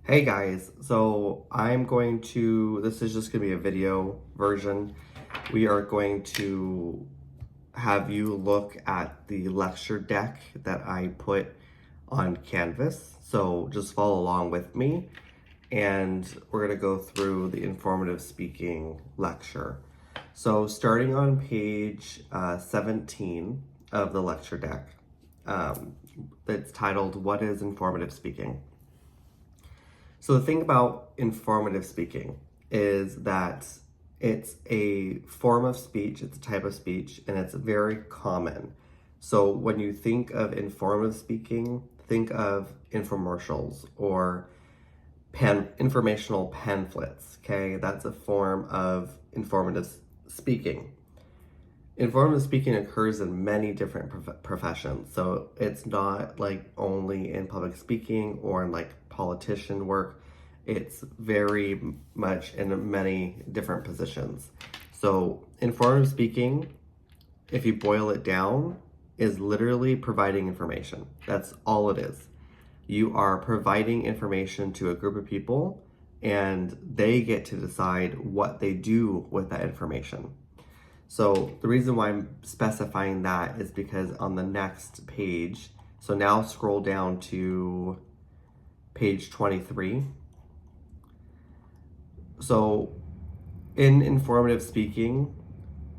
Hey guys, this is just going to be a video version. We are going to have you look at the lecture deck that I put on Canvas. So just follow along with me and we're going to go through the informative speaking lecture. So starting on page 17 of the lecture deck, it's titled, What is Informative Speaking? So the thing about informative speaking is that it's a form of speech, it's a type of speech, and it's very common. So when you think of informative speaking, think of infomercials or informational pamphlets, okay? That's a form of informative speaking. Informative speaking occurs in many different professions. So it's not like only in public speaking or in like politician work. It's very much in many different positions. So informative speaking, if you boil it down, is literally providing information. That's all it is. You are providing information to a group of people and they get to decide what they do with that information. So the reason why I'm specifying that is because on the next page, so now scroll down to page 23. So in informative speaking,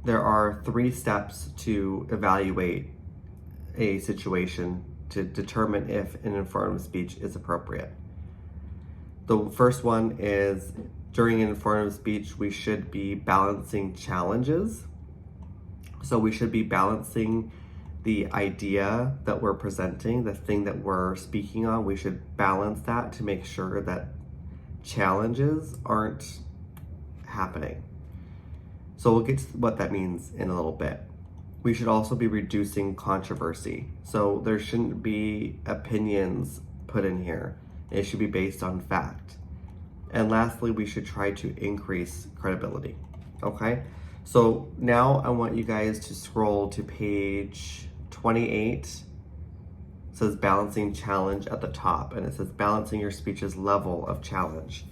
there are 3 steps to evaluate a situation to determine if an informative speech is appropriate. The first one is during an informative speech, we should be balancing challenges. So we should be balancing the idea that we're presenting, the thing that we're speaking on. We should balance that to make sure that challenges aren't happening. So we'll get to what that means in a little bit. We should also be reducing controversy. So there shouldn't be opinions put in here. It should be based on fact. And lastly, we should try to increase credibility. Okay? So now I want you guys to scroll to page 28. It says balancing challenge at the top, and it says balancing your speech's level of challenge.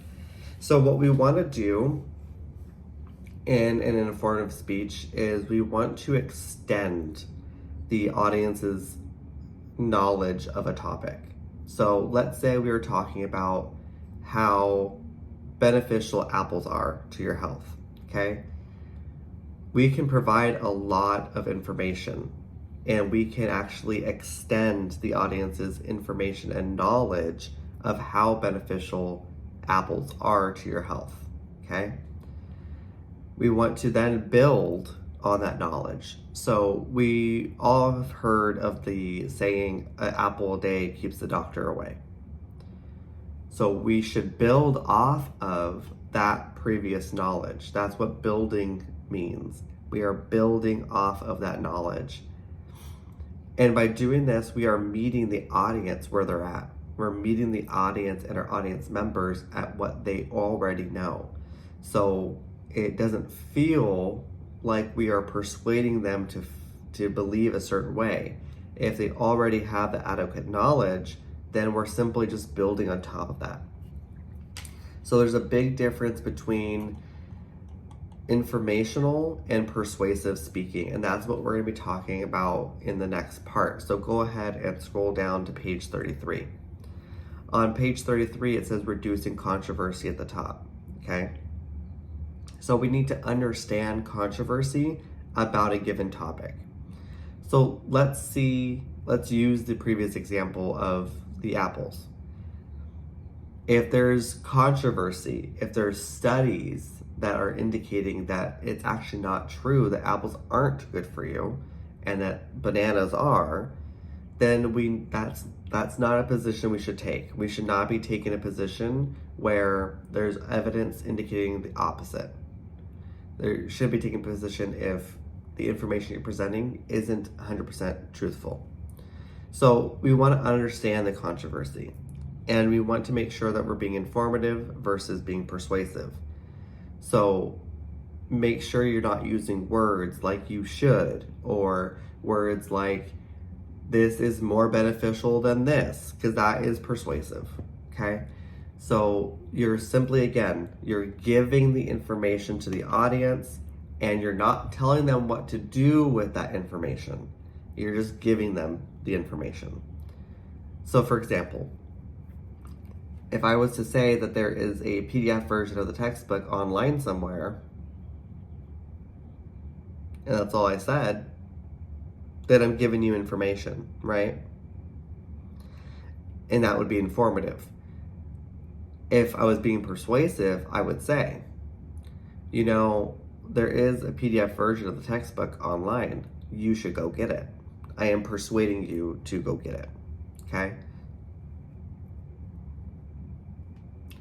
So what we want to do in an informative speech is we want to extend the audience's knowledge of a topic. So let's say we were talking about how beneficial apples are to your health, okay? We can provide a lot of information and we can actually extend the audience's information and knowledge of how beneficial apples are to your health, okay? We want to then build on that knowledge. So we all have heard of the saying, an apple a day keeps the doctor away. So we should build off of that previous knowledge. That's what building means. We are building off of that knowledge. And by doing this, we are meeting the audience where they're at. We're meeting the audience and our audience members at what they already know. So it doesn't feel like we are persuading them to believe a certain way. If they already have the adequate knowledge, then we're simply just building on top of that. So there's a big difference between informational and persuasive speaking, and that's what we're going to be talking about in the next part. So go ahead and scroll down to page 33. On page 33, it says reducing controversy at the top, okay? So we need to understand controversy about a given topic. So let's use the previous example of the apples. If there's controversy, if there's studies that are indicating that it's actually not true, that apples aren't good for you and that bananas are, then that's not a position we should take. We should not be taking a position where there's evidence indicating the opposite. There should be taking a position if the information you're presenting isn't 100% truthful. So we want to understand the controversy and we want to make sure that we're being informative versus being persuasive. So make sure you're not using words like you should or words like this is more beneficial than this, because that is persuasive, okay? So you're simply, again, you're giving the information to the audience and you're not telling them what to do with that information. You're just giving them the information. So for example, if I was to say that there is a PDF version of the textbook online somewhere, and that's all I said, then I'm giving you information, right? And that would be informative. If I was being persuasive, I would say, you know, there is a PDF version of the textbook online. You should go get it. I am persuading you to go get it. Okay?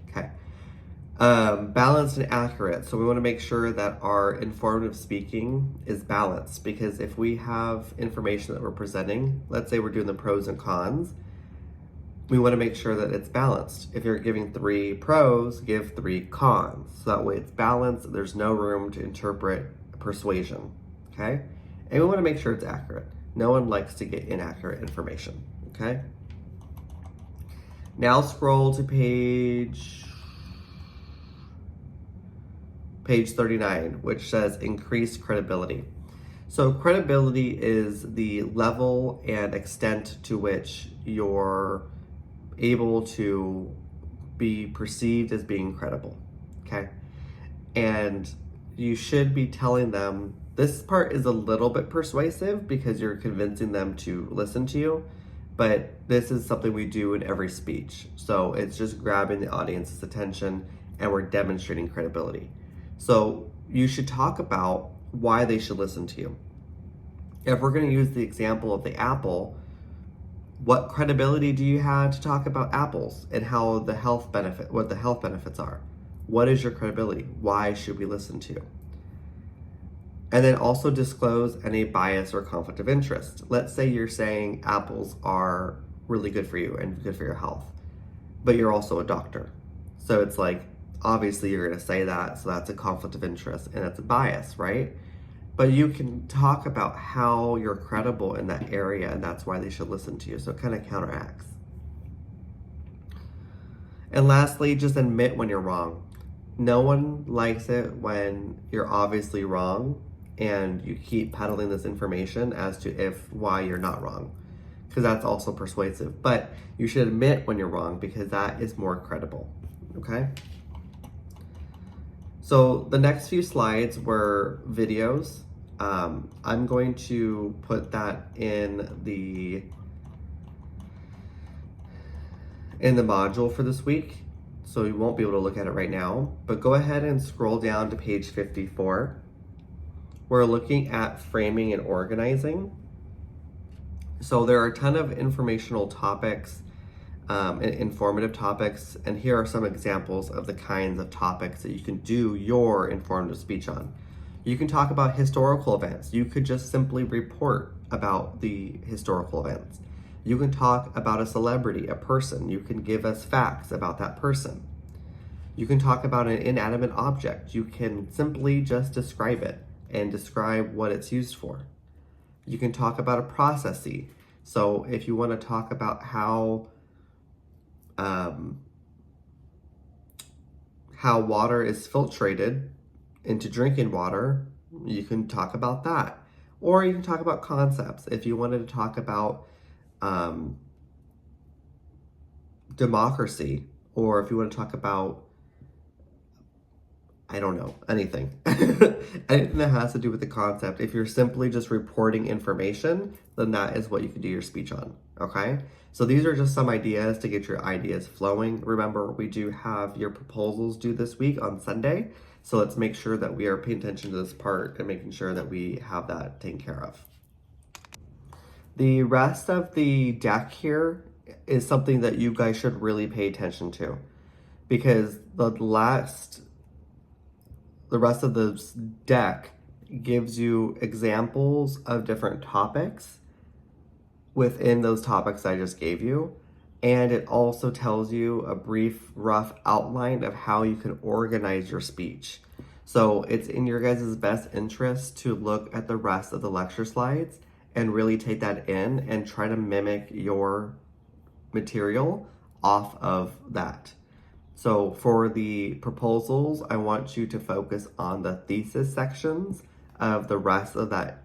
Okay. Balanced and accurate. So we want to make sure that our informative speaking is balanced, because if we have information that we're presenting, let's say we're doing the pros and cons, we want to make sure that it's balanced. If you're giving 3 pros, give 3 cons. So that way it's balanced. There's no room to interpret persuasion. Okay? And we want to make sure it's accurate. No one likes to get inaccurate information. Okay? Now scroll to page 39, which says increased credibility. So credibility is the level and extent to which you're able to be perceived as being credible, okay? And you should be telling them, this part is a little bit persuasive because you're convincing them to listen to you, but this is something we do in every speech. So it's just grabbing the audience's attention and we're demonstrating credibility. So you should talk about why they should listen to you. If we're going to use the example of the apple, what credibility do you have to talk about apples and how what the health benefits are? What is your credibility? Why should we listen to you? And then also disclose any bias or conflict of interest. Let's say you're saying apples are really good for you and good for your health, but you're also a doctor. So it's like, obviously you're going to say that, so that's a conflict of interest and that's a bias, right? But you can talk about how you're credible in that area, and that's why they should listen to you. So it kind of counteracts. And lastly, just admit when you're wrong. No one likes it when you're obviously wrong and you keep peddling this information as to why you're not wrong, because that's also persuasive. But you should admit when you're wrong, because that is more credible. Okay? So the next few slides were videos. I'm going to put that in the module for this week, so you won't be able to look at it right now, but go ahead and scroll down to page 54. We're looking at framing and organizing. So there are a ton of informational topics and informative topics, and here are some examples of the kinds of topics that you can do your informative speech on. You can talk about historical events. You could just simply report about the historical events. You can talk about a celebrity, a person. You can give us facts about that person. You can talk about an inanimate object. You can simply just describe it and describe what it's used for. You can talk about a process. So if you want to talk about how water is filtrated into drinking water, you can talk about that. Or you can talk about concepts. If you wanted to talk about democracy, or if you want to talk about, I don't know, anything. Anything that has to do with the concept. If you're simply just reporting information, then that is what you can do your speech on, okay? So these are just some ideas to get your ideas flowing. Remember, we do have your proposals due this week on Sunday. So let's make sure that we are paying attention to this part and making sure that we have that taken care of. The rest of the deck here is something that you guys should really pay attention to, because the rest of the deck gives you examples of different topics within those topics I just gave you. And it also tells you a brief, rough outline of how you can organize your speech. So it's in your guys' best interest to look at the rest of the lecture slides and really take that in and try to mimic your material off of that. So for the proposals, I want you to focus on the thesis sections of the rest of that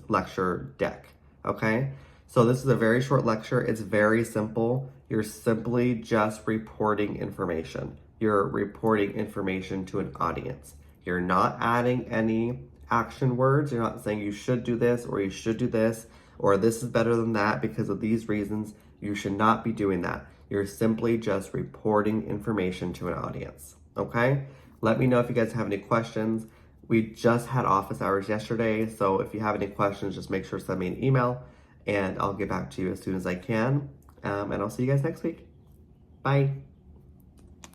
lecture deck, okay? So this is a very short lecture. It's very simple. You're simply just reporting information. You're reporting information to an audience. You're not adding any action words. You're not saying you should do this or you should do this or this is better than that because of these reasons. You should not be doing that. You're simply just reporting information to an audience, okay? Let me know if you guys have any questions. We just had office hours yesterday, so if you have any questions, just make sure to send me an email and I'll get back to you as soon as I can. And I'll see you guys next week. Bye.